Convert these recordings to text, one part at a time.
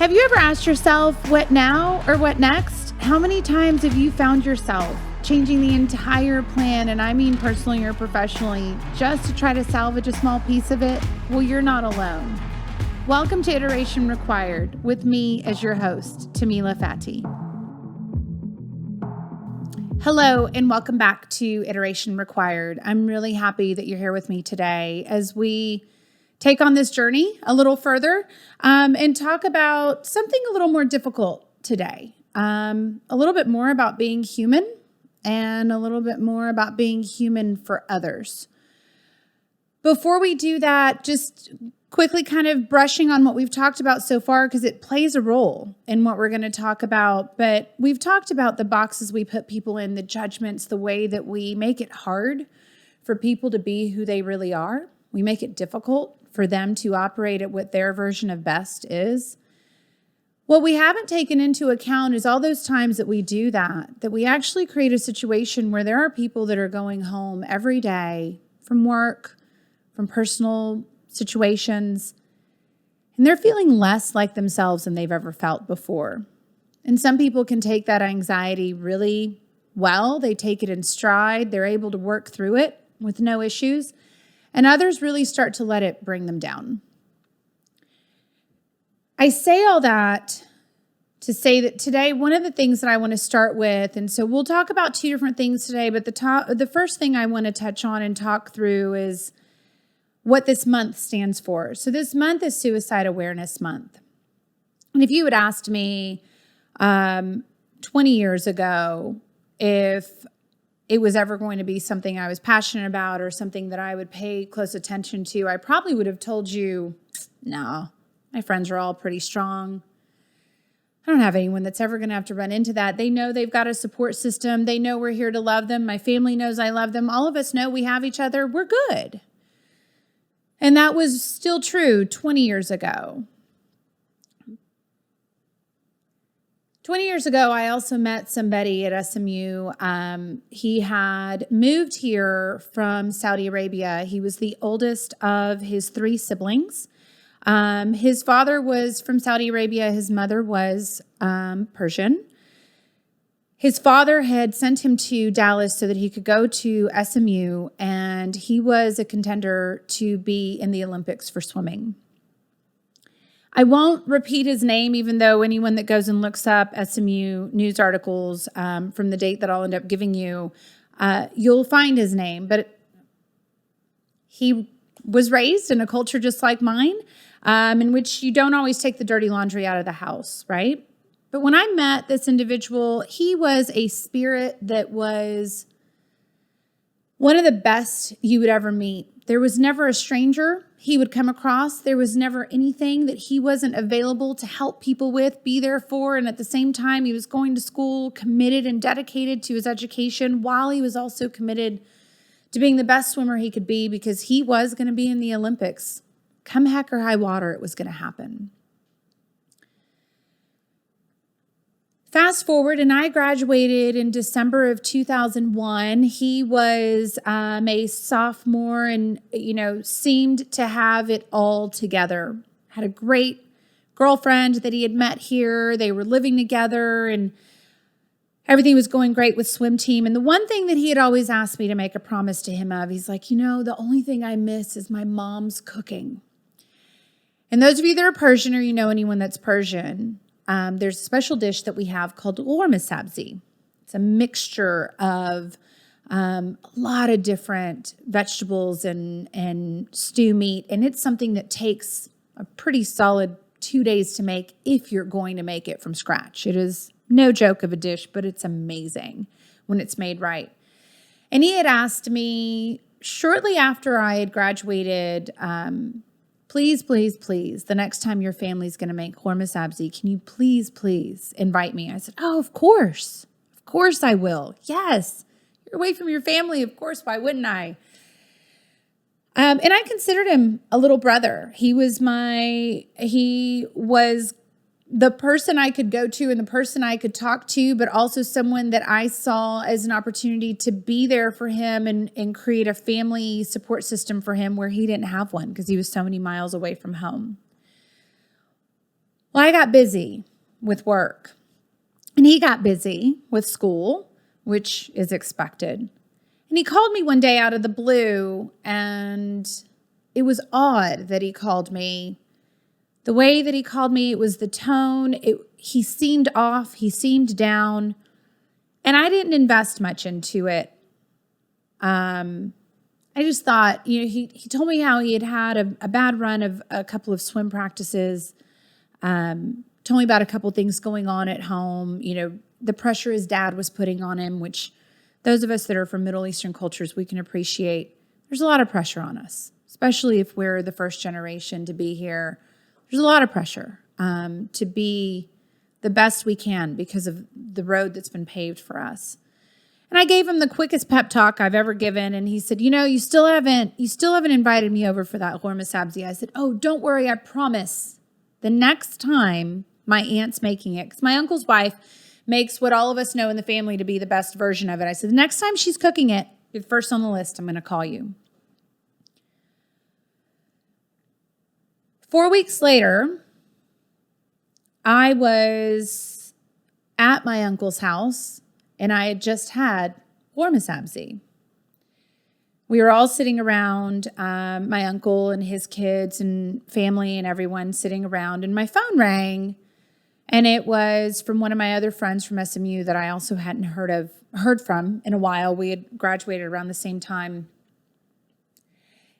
Have you ever asked yourself, what now or what next? How many times have you found yourself changing the entire plan, and I mean personally or professionally, just to try to salvage a small piece of it? Well, you're not alone. Welcome to Iteration Required with me as your host, Tamila Fati. Hello, and welcome back to Iteration Required. I'm really happy that you're here with me today as we take on this journey a little further and talk about something a little more difficult today. A little bit more about being human and a little bit more about being human for others. Before we do that, just quickly kind of brushing on what we've talked about so far, because it plays a role in what we're going to talk about. But we've talked about the boxes we put people in, the judgments, the way that we make it hard for people to be who they really are. We make it difficult for them to operate at what their version of best is. What we haven't taken into account is all those times that we do that we actually create a situation where there are people that are going home every day from work, from personal situations, and they're feeling less like themselves than they've ever felt before. And some people can take that anxiety really well. They take it in stride. They're able to work through it with no issues. And others really start to let it bring them down. I say all that to say that today, one of the things that I want to start with, and so we'll talk about two different things today, but the first thing I want to touch on and talk through is what this month stands for. So this month is Suicide Awareness Month. And if you had asked me 20 years ago if it was ever going to be something I was passionate about or something that I would pay close attention to, I probably would have told you, no, my friends are all pretty strong. I don't have anyone that's ever going to have to run into that. They know they've got a support system. They know we're here to love them. My family knows I love them. All of us know we have each other. We're good. And that was still true 20 years ago. 20 years ago, I also met somebody at SMU. He had moved here from Saudi Arabia. He was the oldest of his three siblings. His father was from Saudi Arabia. His mother was Persian. His father had sent him to Dallas so that he could go to SMU, and he was a contender to be in the Olympics for swimming. I won't repeat his name, even though anyone that goes and looks up SMU news articles from the date that I'll end up giving you, you'll find his name. But he was raised in a culture just like mine, in which you don't always take the dirty laundry out of the house, right? But when I met this individual, he was a spirit that was one of the best you would ever meet. There was never a stranger he would come across. There was never anything that he wasn't available to help people with, be there for. And at the same time, he was going to school, committed and dedicated to his education, while he was also committed to being the best swimmer he could be, because he was going to be in the Olympics. Come heck or high water, it was going to happen. Fast forward, and I graduated in December of 2001. He was a sophomore and, seemed to have it all together. Had a great girlfriend that he had met here. They were living together, and everything was going great with swim team. And the one thing that he had always asked me to make a promise to him of, he's like, the only thing I miss is my mom's cooking. And those of you that are Persian, or anyone that's Persian, there's a special dish that we have called ghormeh sabzi. It's a mixture of a lot of different vegetables and stew meat. And it's something that takes a pretty solid 2 days to make if you're going to make it from scratch. It is no joke of a dish, but it's amazing when it's made right. And he had asked me shortly after I had graduated, please, please, please, the next time your family's going to make ghormeh sabzi, can you please invite me? I said, oh, of course I will. Yes, you're away from your family. Of course, why wouldn't I? And I considered him a little brother. He was the person I could go to and the person I could talk to, but also someone that I saw as an opportunity to be there for him and create a family support system for him where he didn't have one because he was so many miles away from home. Well, I got busy with work, and he got busy with school, which is expected. And he called me one day out of the blue, and it was odd that he called me. The way that he called me, it was the tone. He seemed off. He seemed down. And I didn't invest much into it. I just thought, he told me how he had had a bad run of a couple of swim practices. Told me about a couple things going on at home. The pressure his dad was putting on him, which those of us that are from Middle Eastern cultures, we can appreciate. There's a lot of pressure on us, especially if we're the first generation to be here. There's a lot of pressure to be the best we can because of the road that's been paved for us. And I gave him the quickest pep talk I've ever given. And he said, you still haven't invited me over for that ghormeh sabzi. I said, oh, don't worry. I promise the next time my aunt's making it, because my uncle's wife makes what all of us know in the family to be the best version of it. I said, the next time she's cooking it, you're first on the list. I'm going to call you. 4 weeks later, I was at my uncle's house, and I had just had ghormeh sabzi. We were all sitting around, my uncle and his kids and family and everyone sitting around, and my phone rang, and it was from one of my other friends from SMU that I also hadn't heard from in a while. We had graduated around the same time.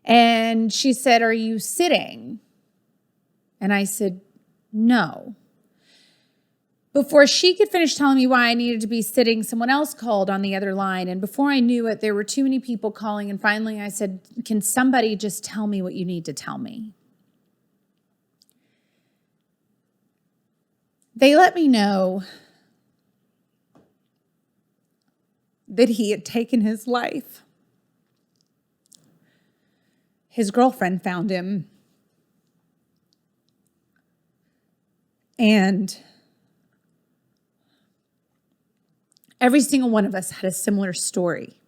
And she said, "Are you sitting?" And I said, "No." Before she could finish telling me why I needed to be sitting, someone else called on the other line. And before I knew it, there were too many people calling. And finally I said, "Can somebody just tell me what you need to tell me?" They let me know that he had taken his life. His girlfriend found him. And every single one of us had a similar story.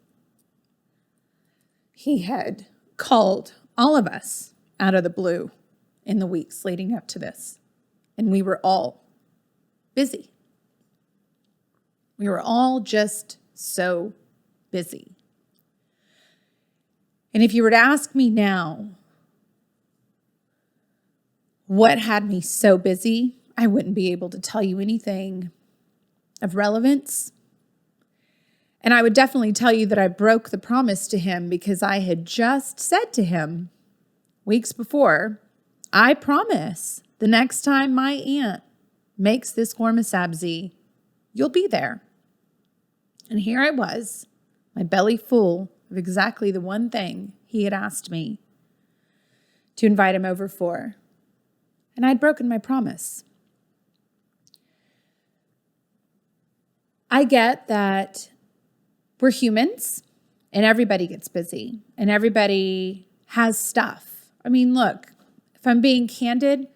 He had called all of us out of the blue in the weeks leading up to this. And we were all busy. We were all just so busy. And if you were to ask me now, what had me so busy, I wouldn't be able to tell you anything of relevance. And I would definitely tell you that I broke the promise to him because I had just said to him weeks before, I promise the next time my aunt makes this ghormeh sabzi, you'll be there. And here I was, my belly full of exactly the one thing he had asked me to invite him over for. And I'd broken my promise. I get that we're humans and everybody gets busy and everybody has stuff. I mean, look, if I'm being candid,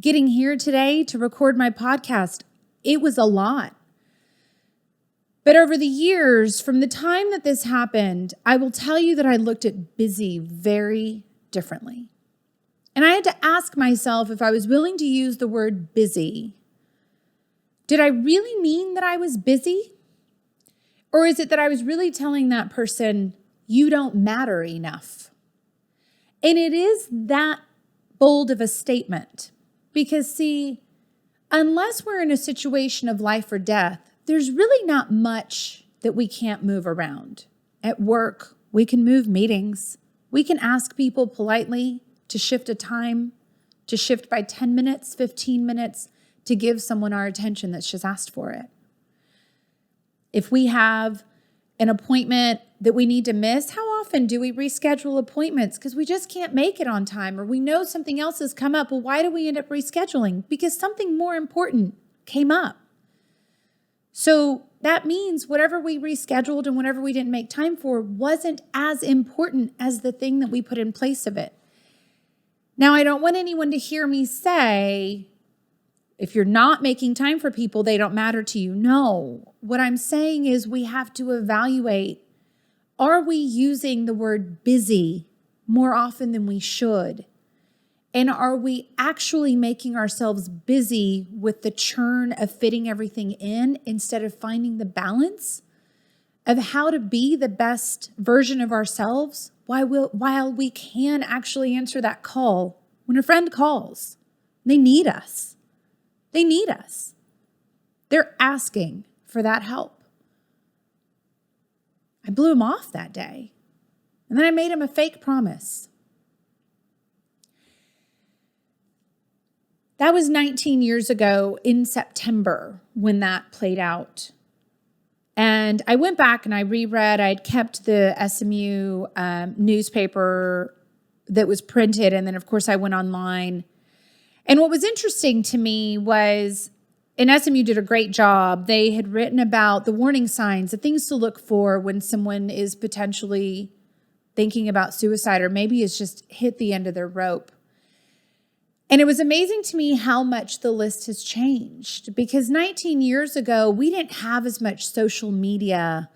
getting here today to record my podcast, it was a lot. But over the years, from the time that this happened, I will tell you that I looked at busy very differently. And I had to ask myself if I was willing to use the word busy. Did I really mean that I was busy? Or is it that I was really telling that person, you don't matter enough? And it is that bold of a statement. Because see, unless we're in a situation of life or death, there's really not much that we can't move around. At work, we can move meetings. We can ask people politely to shift a time, to shift by 10 minutes, 15 minutes, to give someone our attention that's just asked for it. If we have an appointment that we need to miss, how often do we reschedule appointments because we just can't make it on time or we know something else has come up? Well, why do we end up rescheduling? Because something more important came up. So that means whatever we rescheduled and whatever we didn't make time for wasn't as important as the thing that we put in place of it. Now, I don't want anyone to hear me say, if you're not making time for people, they don't matter to you. No, what I'm saying is we have to evaluate, are we using the word busy more often than we should? And are we actually making ourselves busy with the churn of fitting everything in instead of finding the balance of how to be the best version of ourselves while we can actually answer that call when a friend calls? They need us. They need us. They're asking for that help. I blew him off that day. And then I made him a fake promise. That was 19 years ago in September when that played out. And I went back and I reread. I'd kept the SMU newspaper that was printed. And then, of course, I went online. And what was interesting to me was, and SMU did a great job. They had written about the warning signs, the things to look for when someone is potentially thinking about suicide or maybe has just hit the end of their rope. And it was amazing to me how much the list has changed, because 19 years ago, we didn't have as much social media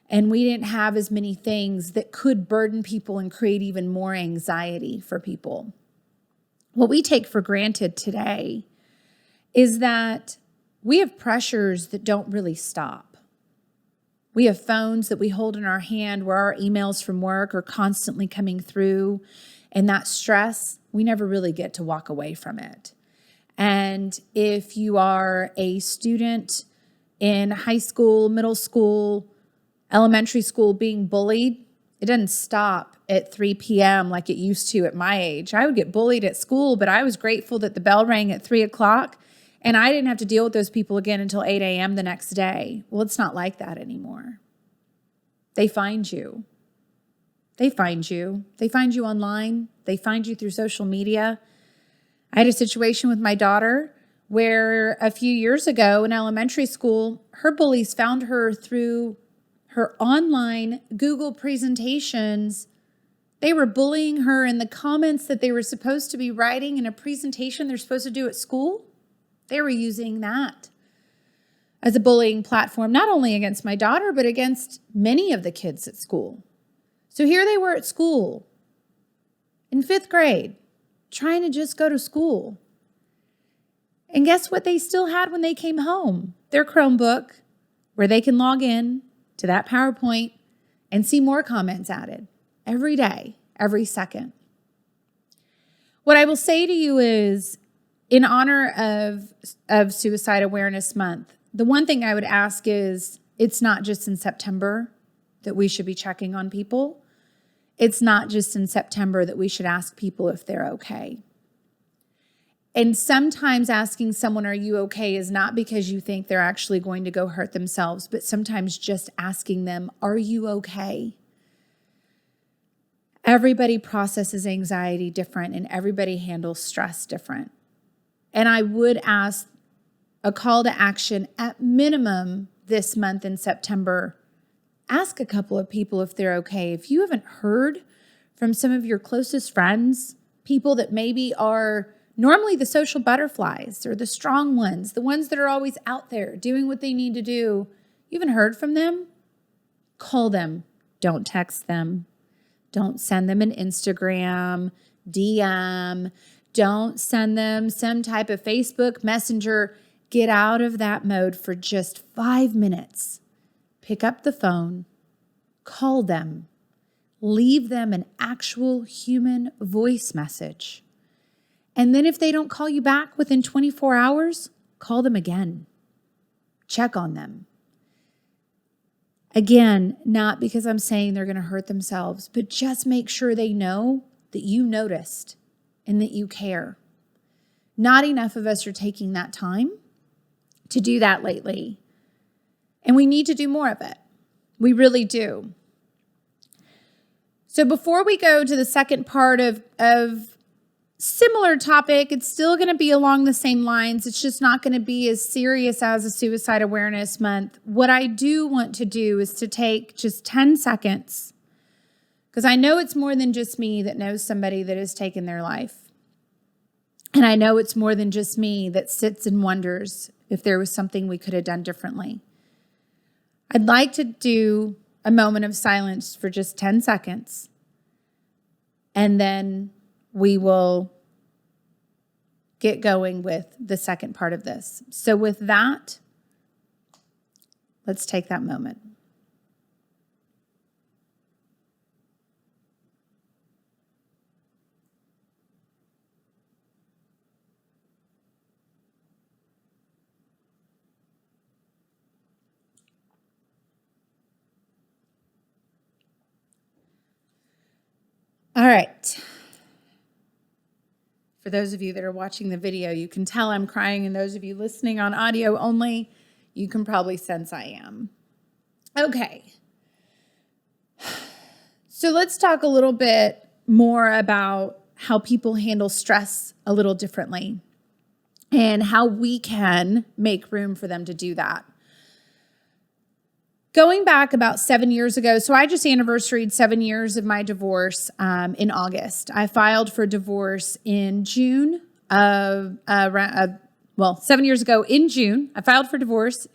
and we didn't have as many things that could burden people and create even more anxiety for people. What we take for granted today is that we have pressures that don't really stop. We have phones that we hold in our hand where our emails from work are constantly coming through, and that stress, we never really get to walk away from it. And if you are a student in high school, middle school, elementary school being bullied, it doesn't stop at 3 p.m. like it used to at my age. I would get bullied at school, but I was grateful that the bell rang at 3 o'clock and I didn't have to deal with those people again until 8 a.m. the next day. Well, it's not like that anymore. They find you. They find you. They find you online. They find you through social media. I had a situation with my daughter where a few years ago in elementary school, her bullies found her through her online Google presentations. They were bullying her in the comments that they were supposed to be writing in a presentation they're supposed to do at school. They were using that as a bullying platform, not only against my daughter, but against many of the kids at school. So here they were at school in 5th grade, trying to just go to school. And guess what they still had when they came home? Their Chromebook, where they can log in to that PowerPoint and see more comments added every day, every second. What I will say to you is, in honor of Suicide Awareness Month, the one thing I would ask is, it's not just in September that we should be checking on people. It's not just in September that we should ask people if they're okay. And sometimes asking someone, are you okay, is not because you think they're actually going to go hurt themselves, but sometimes just asking them, are you okay? Everybody processes anxiety different and everybody handles stress different. And I would ask a call to action at minimum this month in September. Ask a couple of people if they're okay. If you haven't heard from some of your closest friends, people that maybe are normally the social butterflies or the strong ones, the ones that are always out there doing what they need to do, you haven't heard from them? Call them. Don't text them. Don't send them an Instagram, DM. Don't send them some type of Facebook Messenger. Get out of that mode for just 5 minutes. Pick up the phone, call them, leave them an actual human voice message. And then if they don't call you back within 24 hours, call them again. Check on them. Again, not because I'm saying they're going to hurt themselves, but just make sure they know that you noticed and that you care. Not enough of us are taking that time to do that lately. And we need to do more of it. We really do. So before we go to the second part of similar topic, it's still going to be along the same lines. It's just not going to be as serious as a Suicide Awareness Month. What I do want to do is to take just 10 seconds, because I know it's more than just me that knows somebody that has taken their life. And I know it's more than just me that sits and wonders if there was something we could have done differently. I'd like to do a moment of silence for just 10 seconds, and then we will get going with the second part of this. So with that, let's take that moment. All right. For those of you that are watching the video, you can tell I'm crying, and those of you listening on audio only, you can probably sense I am. Okay. So let's talk a little bit more about how people handle stress a little differently and how we can make room for them to do that. Going back about 7 years ago, so I just anniversaried 7 years of my divorce in August. I filed for divorce in June of, 7 years ago in June. I filed for divorce.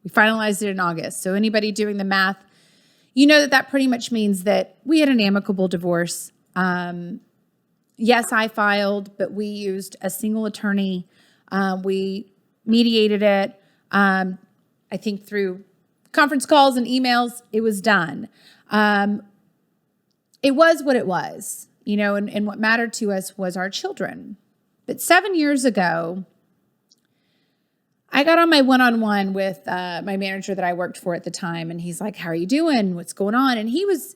We finalized it in August. So anybody doing the math, you know that pretty much means that we had an amicable divorce. Yes, I filed, but we used a single attorney. We mediated it, I think through conference calls and emails. It was done. It was what it was, and what mattered to us was our children. But 7 years ago, I got on my one-on-one with my manager that I worked for at the time, and he's like, "How are you doing? What's going on?" And he was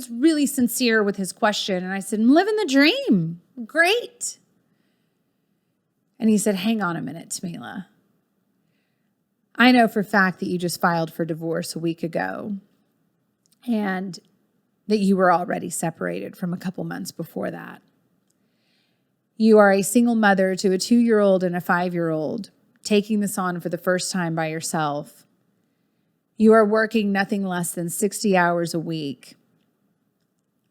really sincere with his question. And I said, "I'm living the dream. Great." And he said, "Hang on a minute, Tamila. I know for a fact that you just filed for divorce a week ago and that you were already separated from a couple months before that. You are a single mother to a 2-year-old and a 5-year-old, taking this on for the first time by yourself. You are working nothing less than 60 hours a week.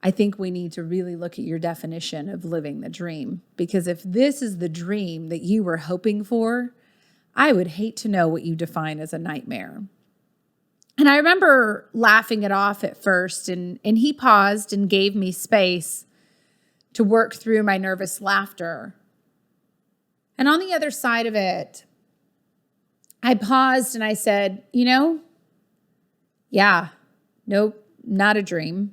I think we need to really look at your definition of living the dream, because if this is the dream that you were hoping for, I would hate to know what you define as a nightmare." And I remember laughing it off at first, and he paused and gave me space to work through my nervous laughter. And on the other side of it, I paused and I said, yeah, nope, not a dream.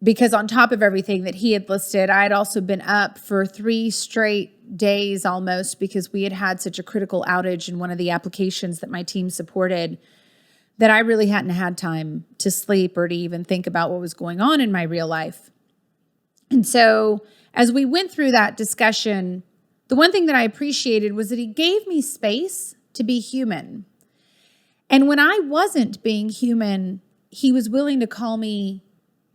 Because on top of everything that he had listed, I had also been up for 3 straight days almost, because we had such a critical outage in one of the applications that my team supported that I really hadn't had time to sleep or to even think about what was going on in my real life. And so as we went through that discussion, the one thing that I appreciated was that he gave me space to be human. And when I wasn't being human, he was willing to call me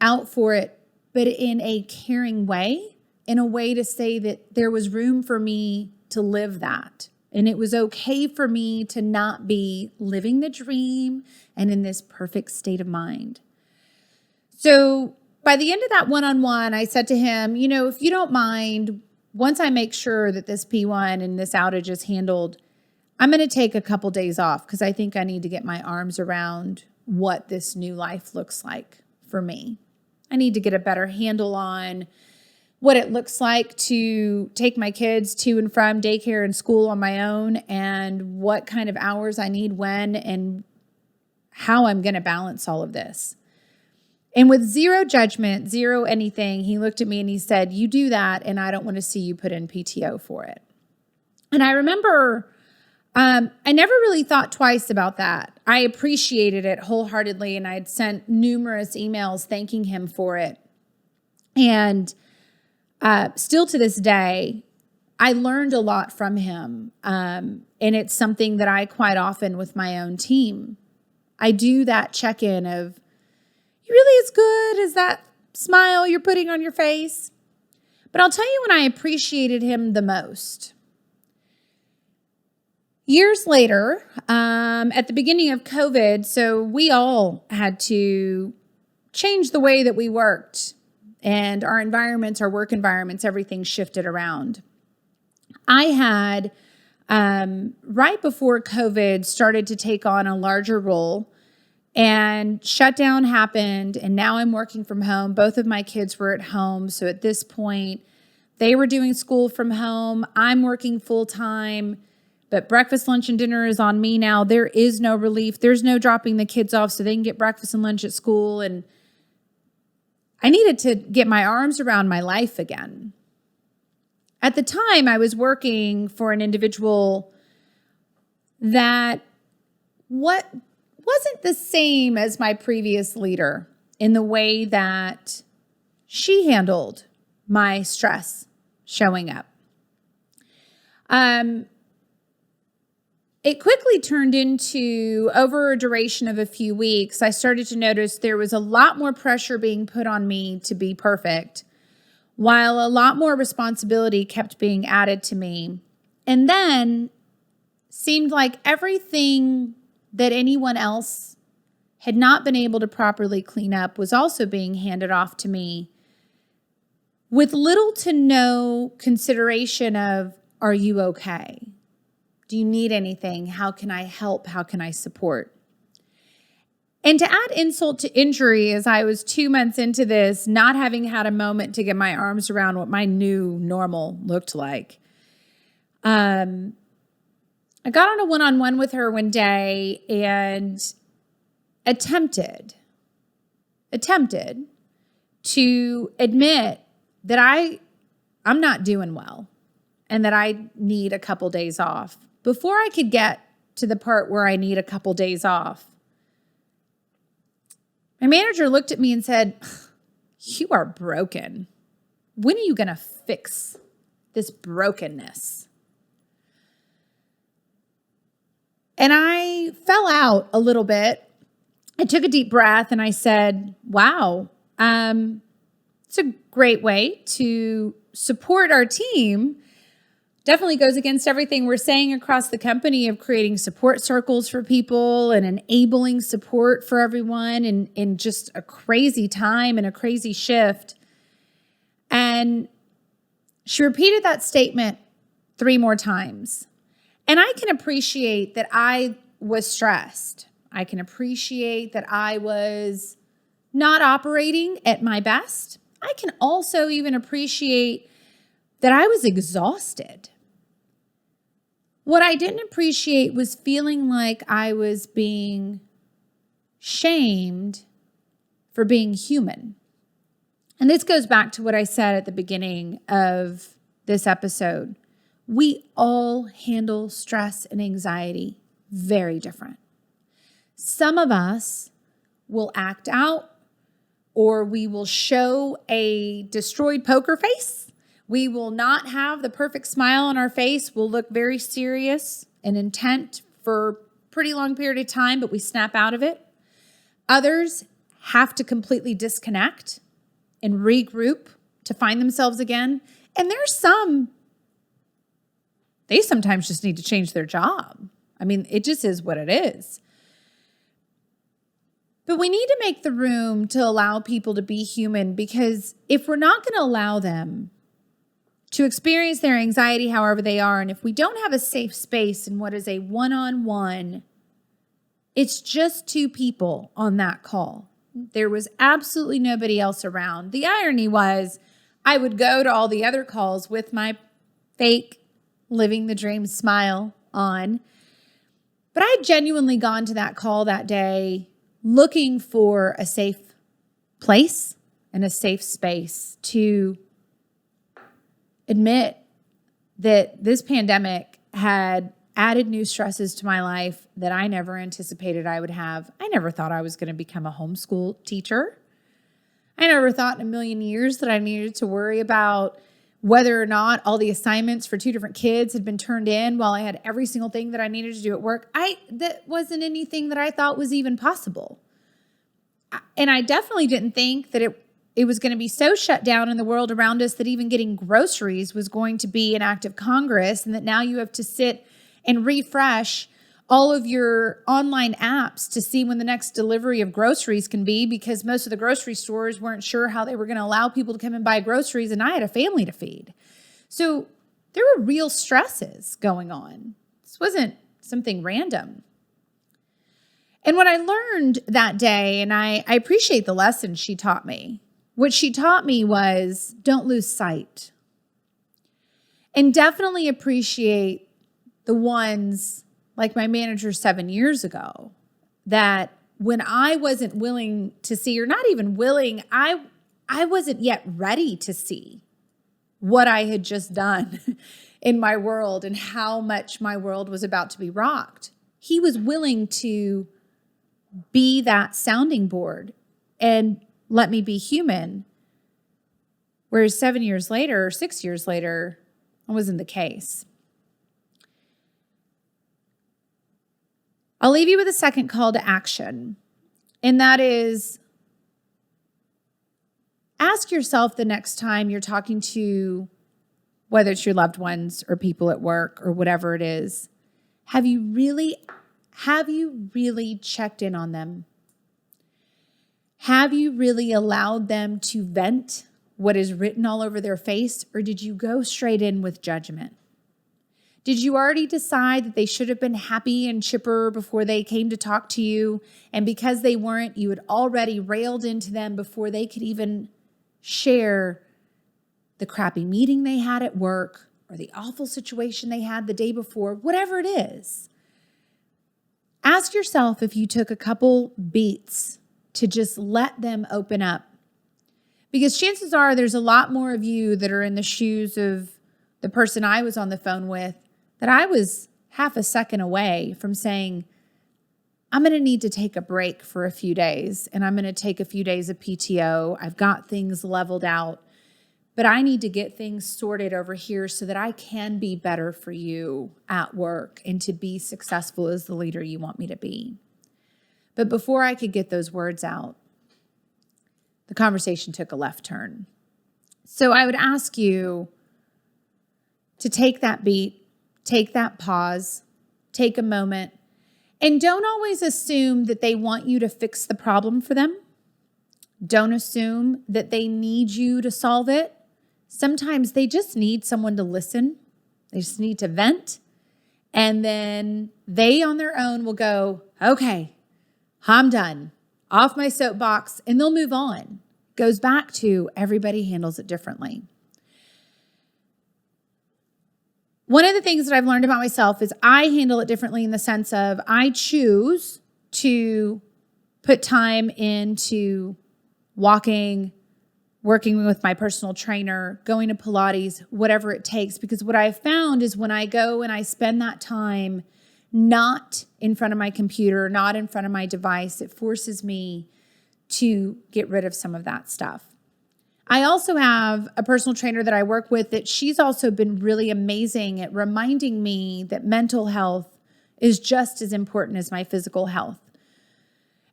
out for it, but in a caring way, in a way to say that there was room for me to live that. And it was okay for me to not be living the dream and in this perfect state of mind. So by the end of that one-on-one, I said to him, if you don't mind, once I make sure that this P1 and this outage is handled, I'm going to take a couple days off because I think I need to get my arms around what this new life looks like for me. I need to get a better handle on what it looks like to take my kids to and from daycare and school on my own, and what kind of hours I need when, and how I'm going to balance all of this. And with zero judgment, zero anything, he looked at me and he said, "You do that, and I don't want to see you put in PTO for it." And I remember I never really thought twice about that. I appreciated it wholeheartedly, and I had sent numerous emails thanking him for it. And still to this day, I learned a lot from him. And it's something that I quite often with my own team, I do that check-in of, "You really as good as that smile you're putting on your face?" But I'll tell you when I appreciated him the most. Years later, at the beginning of COVID, so we all had to change the way that we worked, and our environments, our work environments, everything shifted around. I had, right before COVID, started to take on a larger role, and shutdown happened, and now I'm working from home. Both of my kids were at home, so at this point, They were doing school from home. I'm working full time, but breakfast, lunch, and dinner is on me now. There is no relief. There's no dropping the kids off so they can get breakfast and lunch at school. And I needed to get my arms around my life again. At the time, I was working for an individual that wasn't the same as my previous leader in the way that she handled my stress showing up. It quickly turned into, over a duration of a few weeks, I started to notice there was a lot more pressure being put on me to be perfect, while a lot more responsibility kept being added to me. And then seemed like everything that anyone else had not been able to properly clean up was also being handed off to me with little to no consideration of, are you okay? Do you need anything? How can I help? How can I support? And to add insult to injury, as I was 2 months into this, not having had a moment to get my arms around what my new normal looked like, I got on a one-on-one with her one day and attempted to admit that I'm not doing well and that I need a couple days off. Before I could get to the part where I need a couple days off, my manager looked at me and said, "You are broken. When are you going to fix this brokenness?" And I fell out a little bit. I took a deep breath and I said, wow, it's a great way to support our team. Definitely goes against everything we're saying across the company of creating support circles for people and enabling support for everyone in just a crazy time and a crazy shift. And she repeated that statement 3 more times. And I can appreciate that I was stressed. I can appreciate that I was not operating at my best. I can also even appreciate that I was exhausted. What I didn't appreciate was feeling like I was being shamed for being human. And this goes back to what I said at the beginning of this episode. We all handle stress and anxiety very different. Some of us will act out, or we will show a destroyed poker face. We will not have the perfect smile on our face. We'll look very serious and intent for a pretty long period of time, but we snap out of it. Others have to completely disconnect and regroup to find themselves again. And there's some, they sometimes just need to change their job. I mean, it just is what it is. But we need to make the room to allow people to be human, because if we're not going to allow them to experience their anxiety however they are, and if we don't have a safe space in what is a one-on-one, it's just 2 people on that call. There was absolutely nobody else around. The irony was I would go to all the other calls with my fake living the dream smile on. But I had genuinely gone to that call that day looking for a safe place and a safe space to admit that this pandemic had added new stresses to my life that I never anticipated I would have. I never thought I was going to become a homeschool teacher. I never thought in a million years that I needed to worry about whether or not all the assignments for 2 different kids had been turned in while I had every single thing that I needed to do at work. That wasn't anything that I thought was even possible. And I definitely didn't think that it was going to be so shut down in the world around us that even getting groceries was going to be an act of Congress, and that now you have to sit and refresh all of your online apps to see when the next delivery of groceries can be, because most of the grocery stores weren't sure how they were going to allow people to come and buy groceries, and I had a family to feed. So there were real stresses going on. This wasn't something random. And what I learned that day, and I appreciate the lesson she taught me, what she taught me was, don't lose sight. And definitely appreciate the ones like my manager 7 years ago that when I wasn't willing to see, or not even willing, I wasn't yet ready to see what I had just done in my world and how much my world was about to be rocked. He was willing to be that sounding board and let me be human. Whereas 7 years later, or 6 years later, that wasn't the case. I'll leave you with a second call to action, and that is ask yourself the next time you're talking to, whether it's your loved ones or people at work or whatever it is, have you really checked in on them? Have you really allowed them to vent what is written all over their face, or did you go straight in with judgment? Did you already decide that they should have been happy and chipper before they came to talk to you? And because they weren't, you had already railed into them before they could even share the crappy meeting they had at work or the awful situation they had the day before, whatever it is. Ask yourself if you took a couple beats to just let them open up. Because chances are there's a lot more of you that are in the shoes of the person I was on the phone with that I was half a second away from saying, I'm going to need to take a break for a few days, and I'm going to take a few days of PTO. I've got things leveled out, but I need to get things sorted over here so that I can be better for you at work and to be successful as the leader you want me to be. But before I could get those words out, the conversation took a left turn. So I would ask you to take that beat, take that pause, take a moment, and don't always assume that they want you to fix the problem for them. Don't assume that they need you to solve it. Sometimes they just need someone to listen. They just need to vent. And then they on their own will go, okay, I'm done. Off my soapbox, and they'll move on. Goes back to everybody handles it differently. One of the things that I've learned about myself is I handle it differently in the sense of I choose to put time into walking, working with my personal trainer, going to Pilates, whatever it takes. Because what I've found is when I go and I spend that time not in front of my computer, not in front of my device, it forces me to get rid of some of that stuff. I also have a personal trainer that I work with that she's also been really amazing at reminding me that mental health is just as important as my physical health.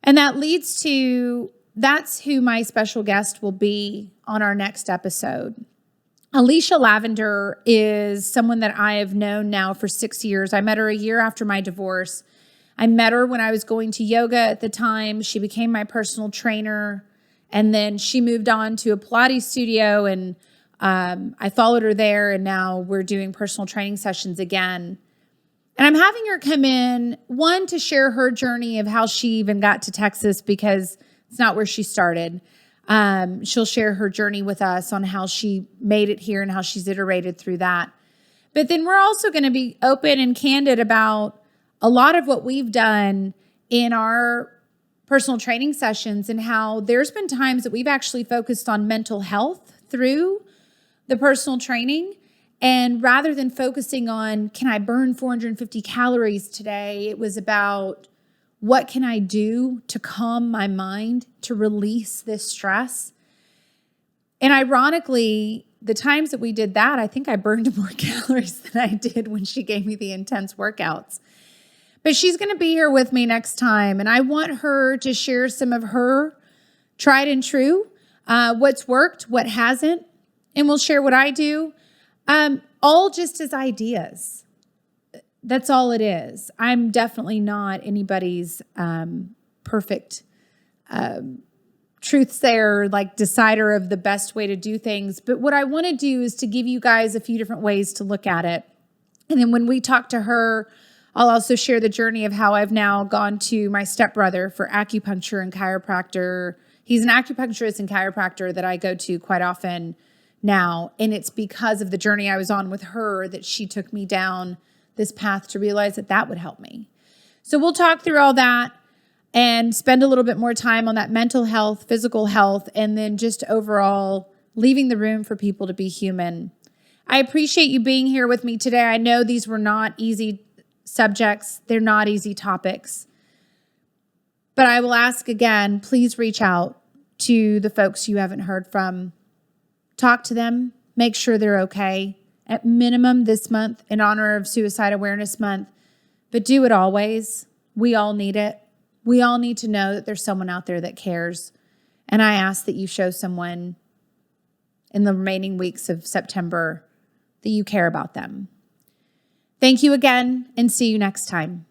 And that leads to, that's who my special guest will be on our next episode. Alicia Lavender is someone that I have known now for 6 years. I met her a year after my divorce. I met her when I was going to yoga at the time. She became my personal trainer. And then she moved on to a Pilates studio, and I followed her there, and now we're doing personal training sessions again. And I'm having her come in, one, to share her journey of how she even got to Texas, because it's not where she started. She'll share her journey with us on how she made it here and how she's iterated through that. But then we're also going to be open and candid about a lot of what we've done in our personal training sessions and how there's been times that we've actually focused on mental health through the personal training. And rather than focusing on, can I burn 450 calories today? It was about, what can I do to calm my mind, to release this stress? And ironically, the times that we did that, I think I burned more calories than I did when she gave me the intense workouts. But she's going to be here with me next time, and I want her to share some of her tried and true, what's worked, what hasn't, and we'll share what I do, all just as ideas. That's all it is. I'm definitely not anybody's perfect truth sayer, like decider of the best way to do things. But what I want to do is to give you guys a few different ways to look at it. And then when we talk to her, I'll also share the journey of how I've now gone to my stepbrother for acupuncture and chiropractor. He's an acupuncturist and chiropractor that I go to quite often now. And it's because of the journey I was on with her that she took me down this path to realize that that would help me. So we'll talk through all that and spend a little bit more time on that mental health, physical health, and then just overall leaving the room for people to be human. I appreciate you being here with me today. I know these were not easy subjects. They're not easy topics. But I will ask again, please reach out to the folks you haven't heard from. Talk to them. Make sure they're okay. At minimum this month in honor of Suicide Awareness Month. But do it always. We all need it. We all need to know that there's someone out there that cares. And I ask that you show someone in the remaining weeks of September that you care about them. Thank you again, and see you next time.